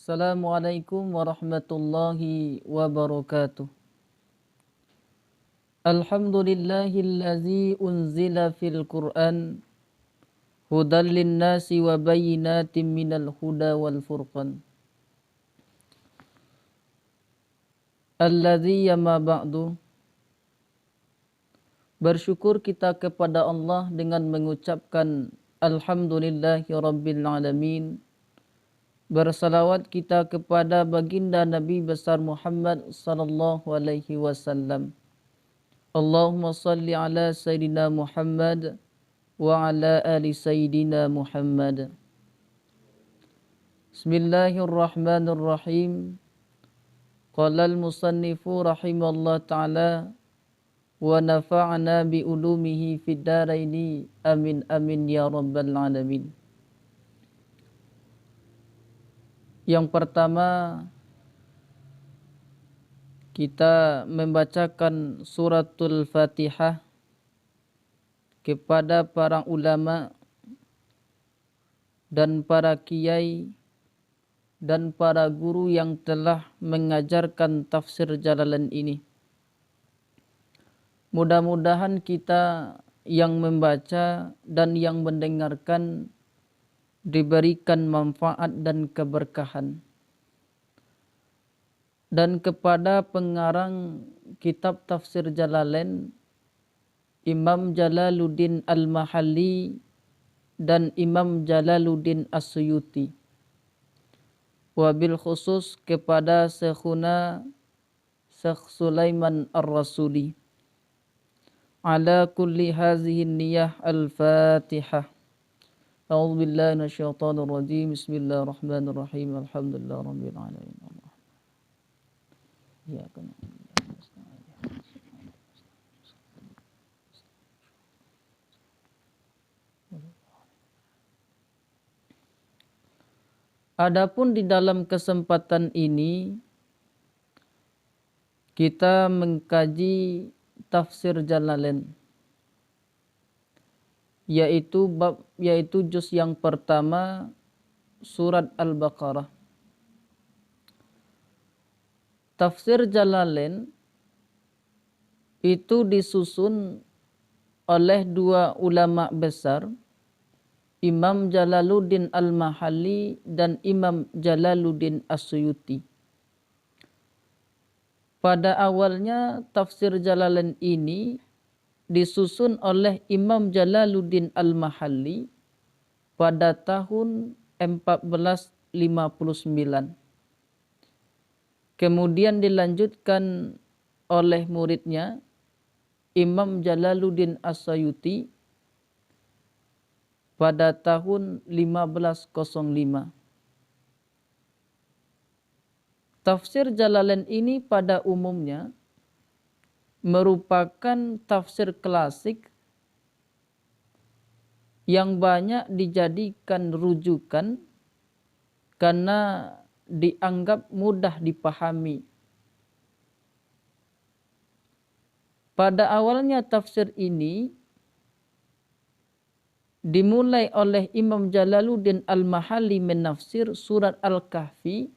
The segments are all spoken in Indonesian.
Assalamualaikum warahmatullahi wabarakatuh. Alhamdulillahillazi unzila fil Qur'an hudan linnasi wa bayyinatin minal huda wal furqan. Alladzi yama ba'du. Bersyukur kita kepada Allah dengan mengucapkan Alhamdulillahi Rabbil Alamin. Bersalawat kita kepada baginda Nabi besar Muhammad sallallahu alaihi wasallam. Allahumma salli ala Sayyidina Muhammad wa ala ali Sayyidina Muhammad. Bismillahirrahmanirrahim. Qala al-musannifu rahimallahu ta'ala wa nafa'na bi ulumihi fid dharaini amin amin ya rabbal alamin. Yang pertama, kita membacakan suratul Fatihah kepada para ulama dan para kiai dan para guru yang telah mengajarkan tafsir Jalalain ini. Mudah-mudahan kita yang membaca dan yang mendengarkan diberikan manfaat dan keberkahan. Dan kepada pengarang kitab tafsir Jalalain, Imam Jalaluddin Al-Mahalli dan Imam Jalaluddin As-Suyuti. Wabil khusus kepada Syekhuna Syekh Sulaiman Ar-Rasuli. Ala kulli hazihin niyah al-Fatihah. A'udzu billahi minasyaitonir rajim. Bismillahirrahmanirrahim. Alhamdulillah rabbil alamin. Ya kan. Adapun di dalam kesempatan ini kita mengkaji tafsir Jalalain, yaitu juz yang pertama surat Al-Baqarah. Tafsir Jalalain itu disusun oleh dua ulama besar, Imam Jalaluddin Al-Mahalli dan Imam Jalaluddin As-Suyuti. Pada awalnya tafsir Jalalain ini disusun oleh Imam Jalaluddin Al-Mahalli pada tahun 1459. Kemudian dilanjutkan oleh muridnya Imam Jalaluddin As-Suyuti pada tahun 1505. Tafsir Jalalain ini pada umumnya merupakan tafsir klasik yang banyak dijadikan rujukan karena dianggap mudah dipahami. Pada awalnya tafsir ini dimulai oleh Imam Jalaluddin Al-Mahalli menafsir surat Al-Kahfi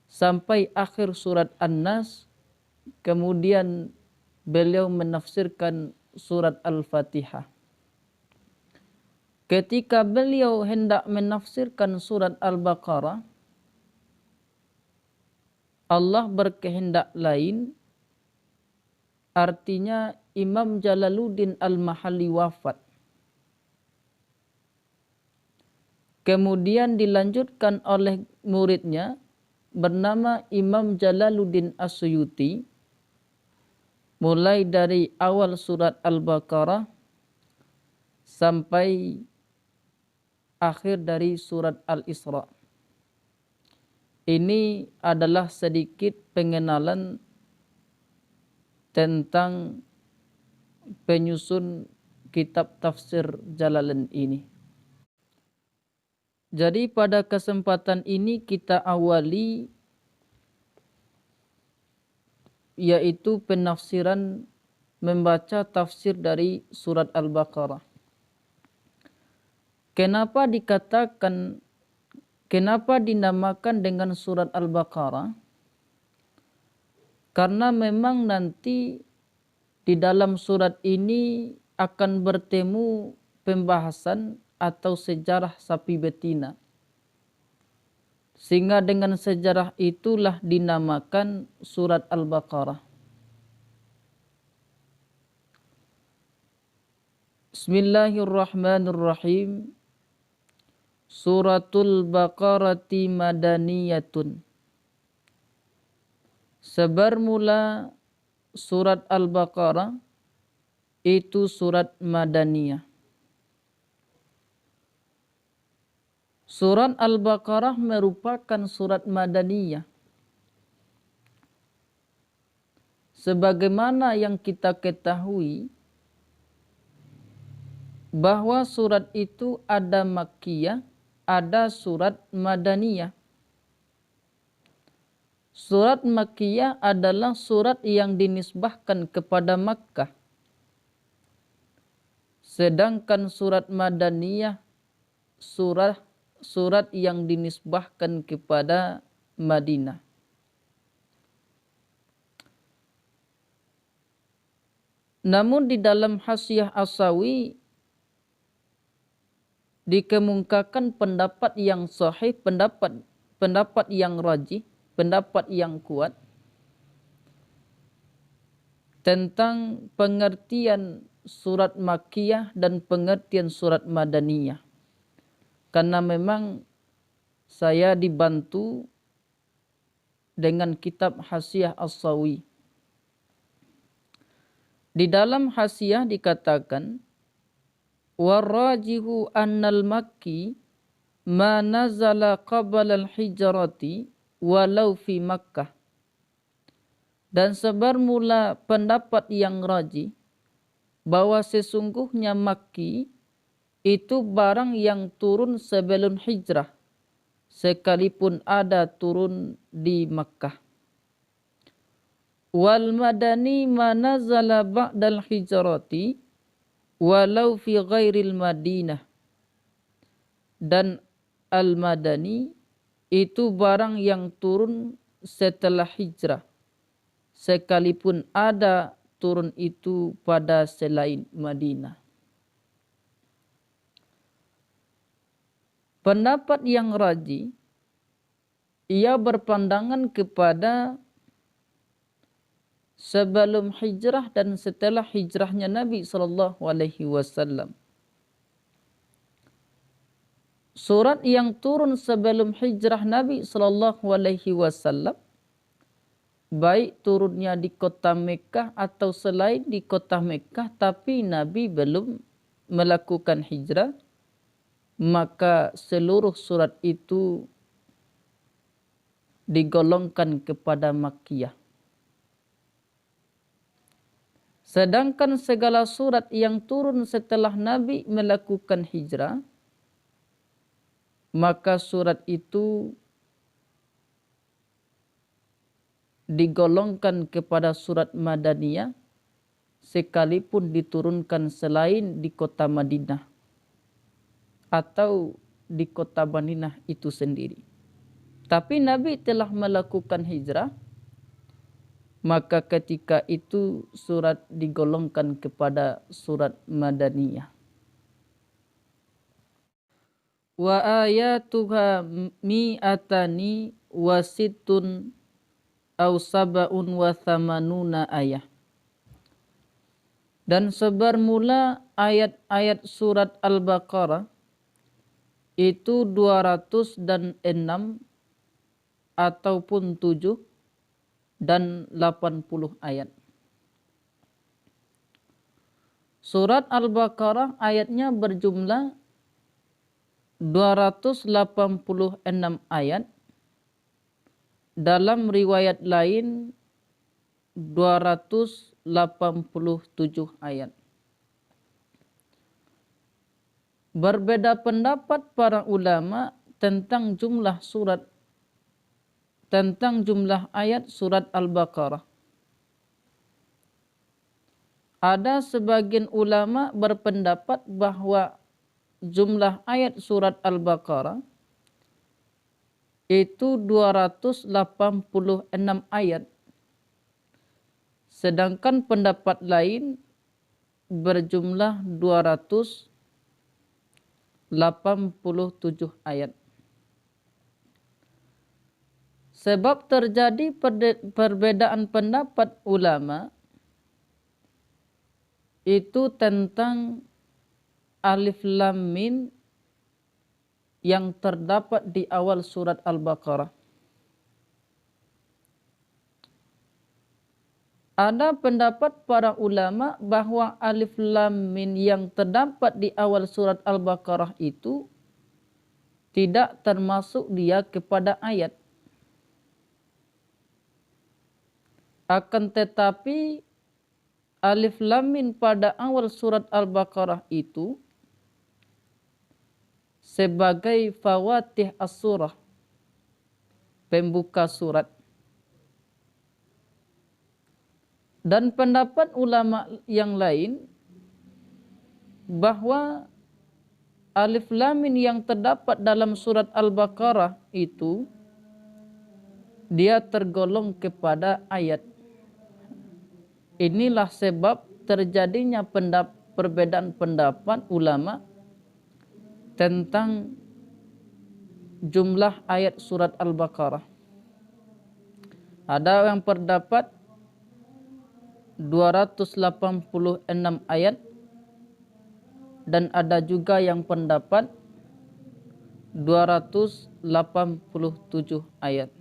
sampai akhir surat An-Nas. Kemudian beliau menafsirkan surat Al-Fatihah. Ketika beliau hendak menafsirkan surat Al-Baqarah, Allah berkehendak lain, artinya Imam Jalaluddin Al-Mahalli wafat. Kemudian dilanjutkan oleh muridnya bernama Imam Jalaluddin As-Suyuti, mulai dari awal surat Al-Baqarah sampai akhir dari surat Al-Isra. Ini adalah sedikit pengenalan tentang penyusun kitab tafsir Jalalain ini. Jadi pada kesempatan ini kita awali yaitu penafsiran membaca tafsir dari surat Al-Baqarah. Kenapa dikatakan Kenapa dinamakan dengan surat Al-Baqarah? Karena memang nanti di dalam surat ini akan bertemu pembahasan atau sejarah sapi betina. Sehingga dengan sejarah itulah dinamakan surat Al-Baqarah. Bismillahirrahmanirrahim. Suratul Baqarati Madaniyatun. Sebermula surat Al-Baqarah itu surat Madaniyah. Surat Al-Baqarah merupakan surat Madaniyah. Sebagaimana yang kita ketahui bahwa surat itu ada Makkiyah, ada surat Madaniyah. Surat Makkiyah adalah surat yang dinisbahkan kepada Makkah. Sedangkan surat Madaniyah surat yang dinisbahkan kepada Madinah. Namun di dalam Hasyiah As-Sawi dikemukakan pendapat yang sahih, pendapat yang rajih, pendapat yang kuat tentang pengertian surat Makkiyah dan pengertian surat Madaniyah. Karena memang saya dibantu dengan kitab Hasyiah As-Sawi. Di dalam Hasyiah dikatakan warrajihu annal makki ma nazala qabla al-hijrati walau fi Makkah. Dan sebermula pendapat yang rajih bahwa sesungguhnya Makki itu barang yang turun sebelum hijrah sekalipun ada turun di Makkah. Wal madani ma nazala ba'dal hijrati walau fi ghairil Madinah. Dan al-madani itu barang yang turun setelah hijrah sekalipun ada turun itu pada selain Madinah. Pendapat yang rajih ia berpandangan kepada sebelum hijrah dan setelah hijrahnya Nabi SAW. Surat yang turun sebelum hijrah Nabi SAW, baik turunnya di kota Mekkah atau selain di kota Mekkah, tapi Nabi belum melakukan hijrah, maka seluruh surat itu digolongkan kepada Makkiyah. Sedangkan segala surat yang turun setelah Nabi melakukan hijrah, maka surat itu digolongkan kepada surat Madaniyah sekalipun diturunkan selain di kota Madinah atau di kota Madinah itu sendiri. Tapi Nabi telah melakukan hijrah, maka ketika itu surat digolongkan kepada surat Madaniyah. Wa ayatuha mi'atani wa sittun aw sab'un wa thamanuna ayah. Dan sebermula ayat-ayat surat Al-Baqarah itu 206 ataupun 7 dan 80 ayat. Surat Al-Baqarah ayatnya berjumlah 286 ayat. Dalam riwayat lain 287 ayat. Berbeda pendapat para ulama tentang jumlah ayat surat Al-Baqarah. Ada sebagian ulama berpendapat bahwa jumlah ayat surat Al-Baqarah itu 286 ayat. Sedangkan pendapat lain berjumlah 287 ayat. Sebab terjadi perbedaan pendapat ulama itu tentang alif lam mim yang terdapat di awal surat Al-Baqarah. Ada pendapat para ulama bahwa alif lam mim yang terdapat di awal surat Al-Baqarah itu tidak termasuk dia kepada ayat. Akan tetapi alif lam mim pada awal surat Al-Baqarah itu sebagai fawatih as-surah, pembuka surat. Dan pendapat ulama yang lain bahwa alif lam mim yang terdapat dalam surat Al-Baqarah itu dia tergolong kepada ayat. Inilah sebab terjadinya perbedaan pendapat ulama tentang jumlah ayat surat Al-Baqarah. Ada yang pendapat 286 ayat dan ada juga yang pendapat 287 ayat.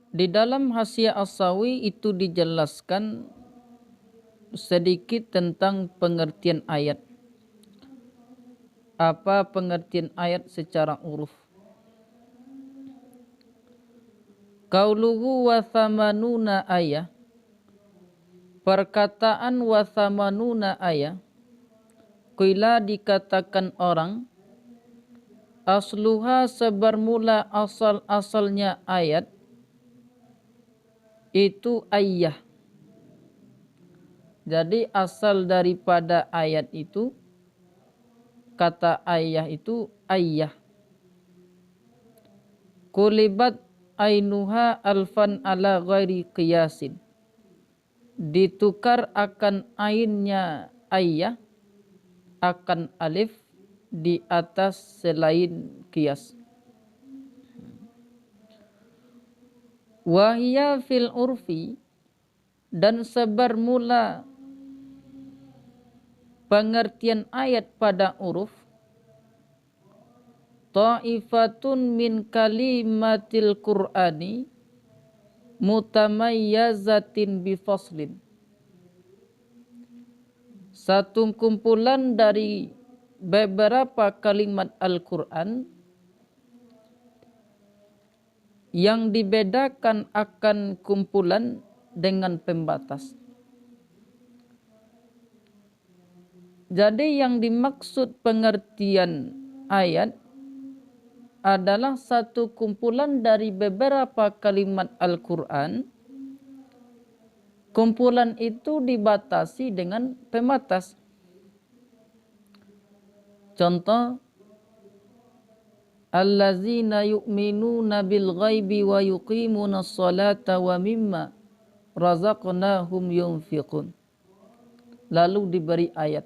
Di dalam Hasyiah As-Sawi itu dijelaskan sedikit tentang pengertian ayat. Apa pengertian ayat secara uruf? Qauluhu wa thamanuna ayah. Perkataan wa thamanuna ayah. Qila dikatakan orang. Asluha sebermula asal-asalnya ayat. Itu ayah. Jadi asal daripada ayat itu, kata ayah itu ayah. Kulibat ainuha alfan ala ghairi qiyasin. Ditukar akan ainnya ayah, akan alif di atas selain qiyas. Wahya fil urfi, dan sebermula pengertian ayat pada uruf, ta'ifatun min kalimatil Qur'ani mutamayyazatin bifaslin. Satu kumpulan dari beberapa kalimat Al-Quran yang dibedakan akan kumpulan dengan pembatas. Jadi yang dimaksud pengertian ayat adalah satu kumpulan dari beberapa kalimat Al-Quran. Kumpulan itu dibatasi dengan pembatas. Contoh, allazina yu'minuna bil ghaibi wa yuqimuna sholata wa mimma razaqnahum yunfiqun. Lalu diberi ayat.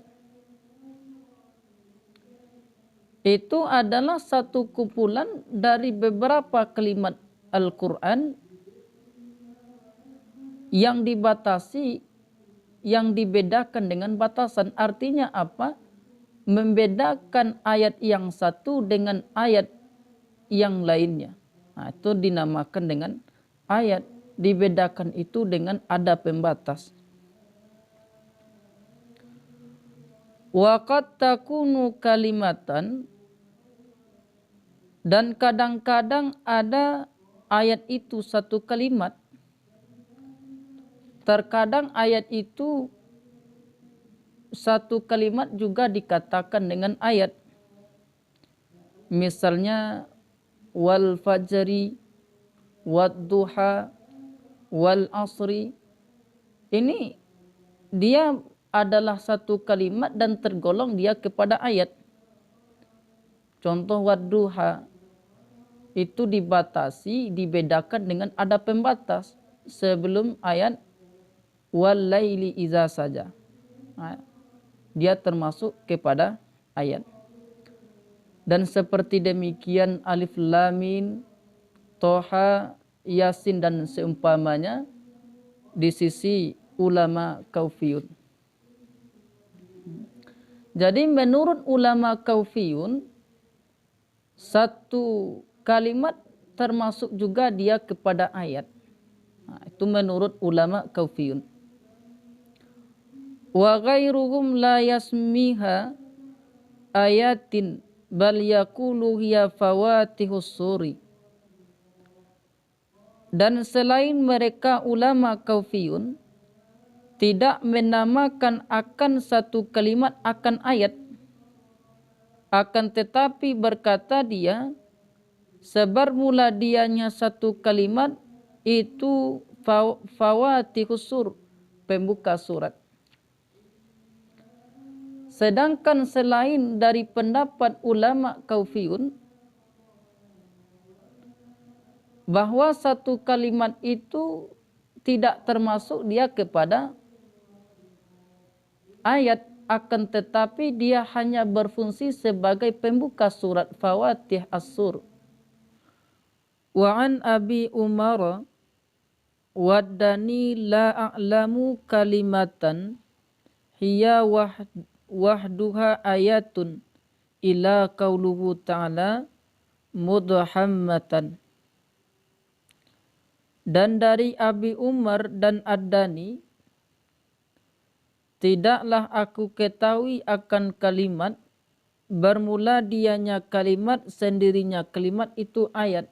Itu adalah satu kumpulan dari beberapa kalimat Al-Quran yang dibatasi, yang dibedakan dengan batasan. Artinya apa? Membedakan ayat yang satu dengan ayat yang lainnya. Nah, itu dinamakan dengan ayat. Dibedakan itu dengan ada pembatas. Wa qad takunu kalimatan, dan kadang-kadang ada ayat itu satu kalimat. Terkadang ayat itu satu kalimat juga dikatakan dengan ayat. Misalnya wal fajri, wad duha, wal asri. Ini dia adalah satu kalimat dan tergolong dia kepada ayat. Contoh wadduha itu dibatasi, dibedakan dengan ada pembatas sebelum ayat walaili iza saja. Nah, dia termasuk kepada ayat. Dan seperti demikian alif lam mim, toha, yasin dan seumpamanya di sisi ulama kaufiyun. Jadi menurut ulama kaufiyun, satu kalimat termasuk juga dia kepada ayat. Nah, itu menurut ulama kaufiyun. Wa ghairuhum la yasmiha ayatin bal yaqulu hiya fawatihus suri. Dan selain mereka ulama kaufiyun tidak menamakan akan satu kalimat akan ayat, akan tetapi berkata dia sebermula dianya satu kalimat itu fawatihus sur, pembuka surat. Sedangkan selain dari pendapat ulama kaufiyun bahwa satu kalimat itu tidak termasuk dia kepada ayat, akan tetapi dia hanya berfungsi sebagai pembuka surat, fawatih as-sur. Wa an Abi Umar waddani la a'lamu kalimatan hiya wahduha ayatun ila qauluhu ta'ala mudhammatan. Dan dari Abi Umar dan Ad-Dani, tidaklah aku ketahui akan kalimat bermula dianya kalimat sendirinya kalimat itu ayat,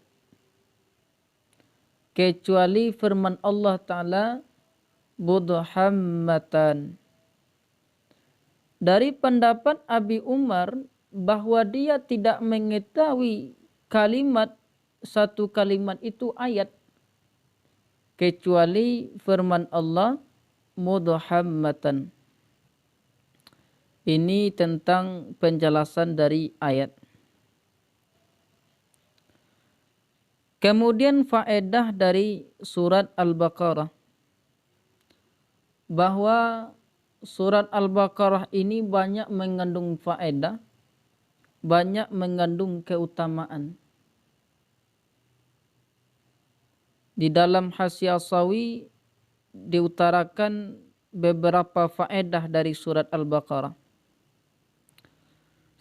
kecuali firman Allah Ta'ala mudhammatan. Dari pendapat Abi Umar bahwa dia tidak mengetahui kalimat satu kalimat itu ayat kecuali firman Allah mudhammatan. Ini tentang penjelasan dari ayat. Kemudian faedah dari surat Al-Baqarah, bahwa surat Al-Baqarah ini banyak mengandung faedah, banyak mengandung keutamaan. Di dalam Hasyiah Sawi diutarakan beberapa faedah dari surat Al-Baqarah.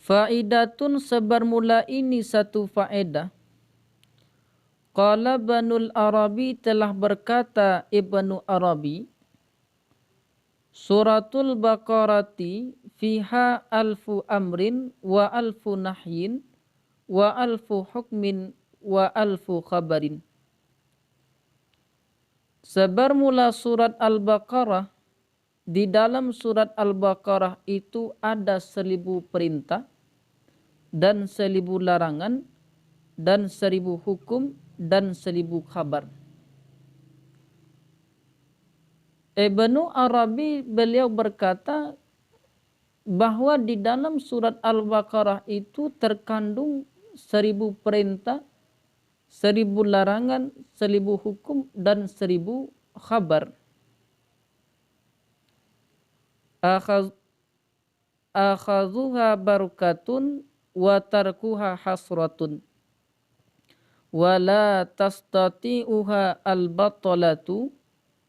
Faidatun, sebermula ini satu faedah. Qala Ibnul Arabi, telah berkata Ibnu Arabi, suratul Baqarati fiha alfu amrin wa alfu nahyin wa alfu hukmin wa alfu khabarin. Sebermula surat Al-Baqarah, di dalam surat Al-Baqarah itu ada 1000 perintah dan 1000 larangan dan 1000 hukum dan 1000 kabar. Ibnu Arabi beliau berkata bahwa di dalam surat Al-Baqarah itu terkandung 1000 perintah, 1000 larangan, 1000 hukum dan 1000 kabar. Akhazuha barakatun wa tarkuha hasratun wala tastati'uha al-batalatu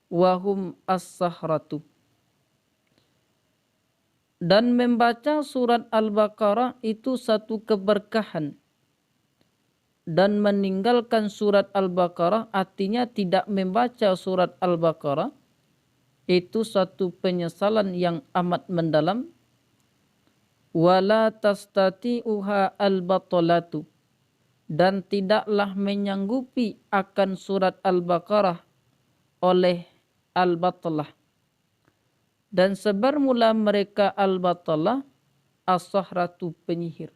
wahum as-sahratu. Dan membaca surat Al-Baqarah itu satu keberkahan, dan meninggalkan surat Al-Baqarah artinya tidak membaca surat Al-Baqarah itu satu penyesalan yang amat mendalam. Wala tastati'uha al-batalatu, dan tidaklah menyanggupi akan surat Al-Baqarah oleh al-batalah. Dan sebermula mereka al-batalah as-sahratu, penyihir.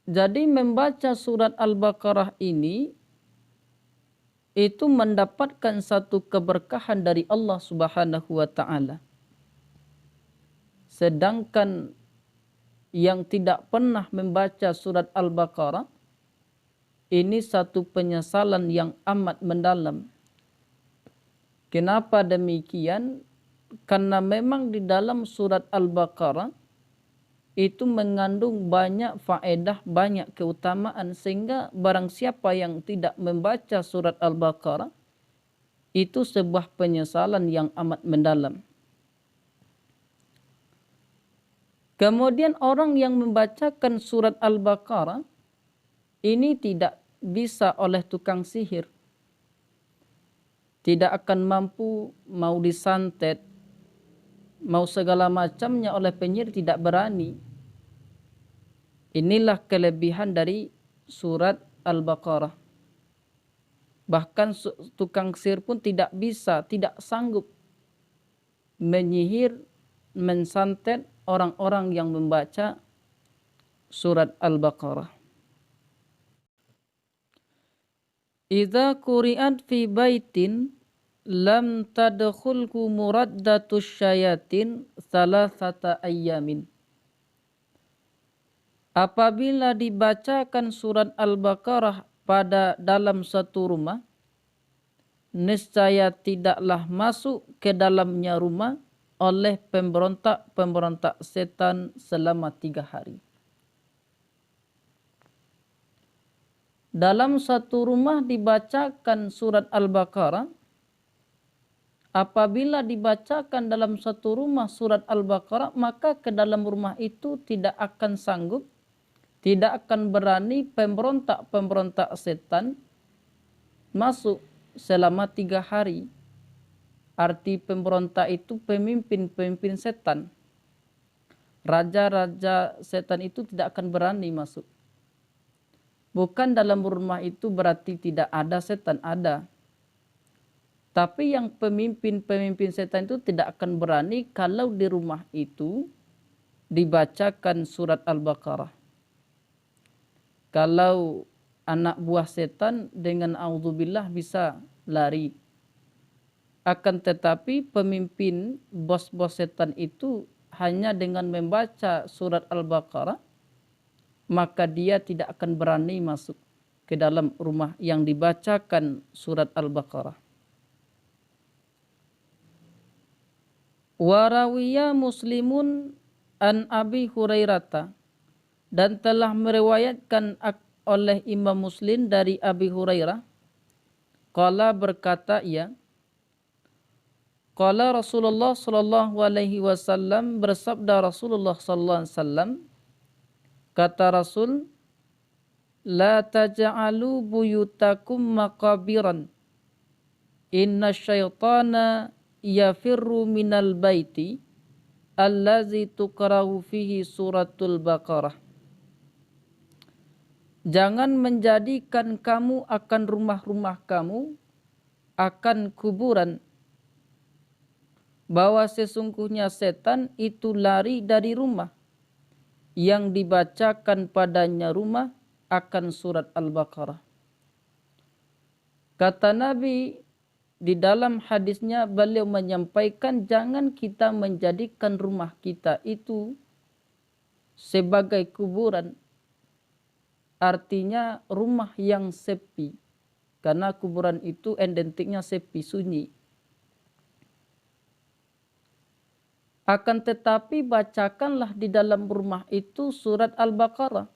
Jadi membaca surat Al-Baqarah ini itu mendapatkan satu keberkahan dari Allah Subhanahu wa taala. Sedangkan yang tidak pernah membaca surat Al-Baqarah, ini satu penyesalan yang amat mendalam. Kenapa demikian? Karena memang di dalam surat Al-Baqarah itu mengandung banyak faedah, banyak keutamaan, sehingga barang siapa yang tidak membaca surat Al-Baqarah itu sebuah penyesalan yang amat mendalam. Kemudian orang yang membacakan surat Al-Baqarah ini tidak bisa oleh tukang sihir. Tidak akan mampu, mau disantet, mau segala macamnya oleh penyihir tidak berani. Inilah kelebihan dari surat Al-Baqarah. Bahkan tukang sihir pun tidak bisa, tidak sanggup menyihir, mensantet orang-orang yang membaca surat Al-Baqarah. Idza quri'at fi baitin lam tadkhulku muraddatus syayatin salasata ayyamin. Apabila dibacakan surat Al-Baqarah pada dalam satu rumah, niscaya tidaklah masuk ke dalamnya rumah oleh pemberontak-pemberontak setan selama 3 hari. Dalam satu rumah dibacakan surat Al-Baqarah. Apabila dibacakan dalam satu rumah surat Al-Baqarah, maka ke dalam rumah itu tidak akan sanggup, tidak akan berani pemberontak-pemberontak setan masuk selama 3 hari. Arti pemberontak itu pemimpin-pemimpin setan. Raja-raja setan itu tidak akan berani masuk. Bukan dalam rumah itu berarti tidak ada setan, ada. Tapi yang pemimpin-pemimpin setan itu tidak akan berani kalau di rumah itu dibacakan surat Al-Baqarah. Kalau anak buah setan dengan auzubillah bisa lari. Akan tetapi pemimpin bos-bos setan itu hanya dengan membaca surat Al-Baqarah, maka dia tidak akan berani masuk ke dalam rumah yang dibacakan surat Al-Baqarah. Warawiya Muslimun an Abi Hurairata, dan telah meriwayatkan oleh Imam Muslim dari Abi Hurairah, qala berkata ia, qala Rasulullah sallallahu alaihi wasallam, bersabda Rasulullah sallallahu alaihi wasallam, kata Rasul, la taj'alu buyutakum maqabiran, inna syaitana yafirru minal baiti allazi tuqra'u fihi suratul Baqarah. Jangan menjadikan kamu akan rumah-rumah kamu akan kuburan, bahwa sesungguhnya setan itu lari dari rumah yang dibacakan padanya rumah akan surat Al-Baqarah. Kata Nabi di dalam hadisnya, beliau menyampaikan jangan kita menjadikan rumah kita itu sebagai kuburan. Artinya rumah yang sepi. Karena kuburan itu identiknya sepi, sunyi. Akan tetapi bacakanlah di dalam rumah itu surat Al-Baqarah.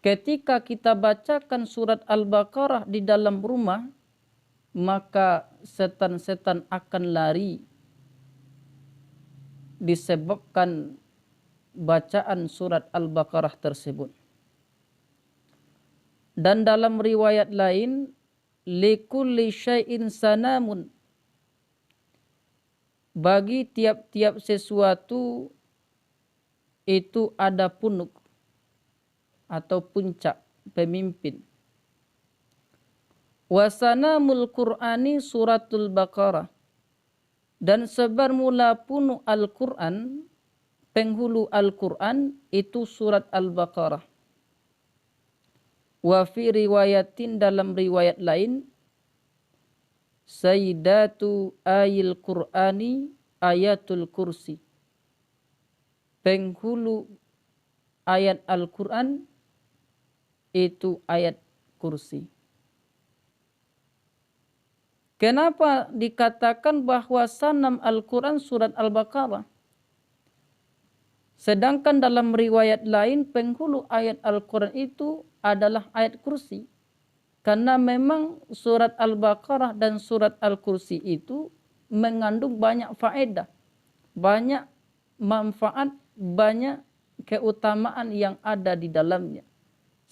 Ketika kita bacakan surat Al-Baqarah di dalam rumah, maka setan-setan akan lari disebabkan bacaan surat Al-Baqarah tersebut. Dan dalam riwayat lain, likulli syai'in sanamun, bagi tiap-tiap sesuatu itu ada punuk atau puncak pemimpin. Wasanamul Qur'ani suratul Baqarah, dan sebermula punuk Al-Quran, penghulu Al-Quran itu surat Al-Baqarah. Wa fi riwayatin, dalam riwayat lain, Sayyidatu ayil Qur'ani ayatul kursi, penghulu ayat Al-Quran itu ayat kursi. Kenapa dikatakan bahwa sanam Al-Quran surat Al-Baqarah? Sedangkan dalam riwayat lain penghulu ayat Al-Quran itu adalah ayat kursi. Karena memang surat Al-Baqarah dan surat Al-Kursi itu mengandung banyak faedah, banyak manfaat, banyak keutamaan yang ada di dalamnya.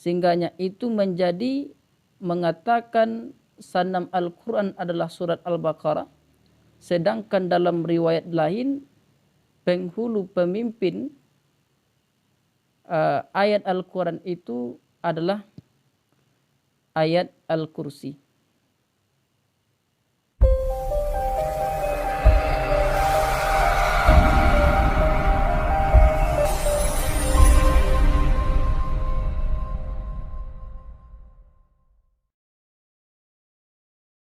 Sehingganya itu menjadi mengatakan sanam Al-Quran adalah surat Al-Baqarah. Sedangkan dalam riwayat lain penghulu pemimpin ayat Al-Quran itu adalah ayat Al-Kursi.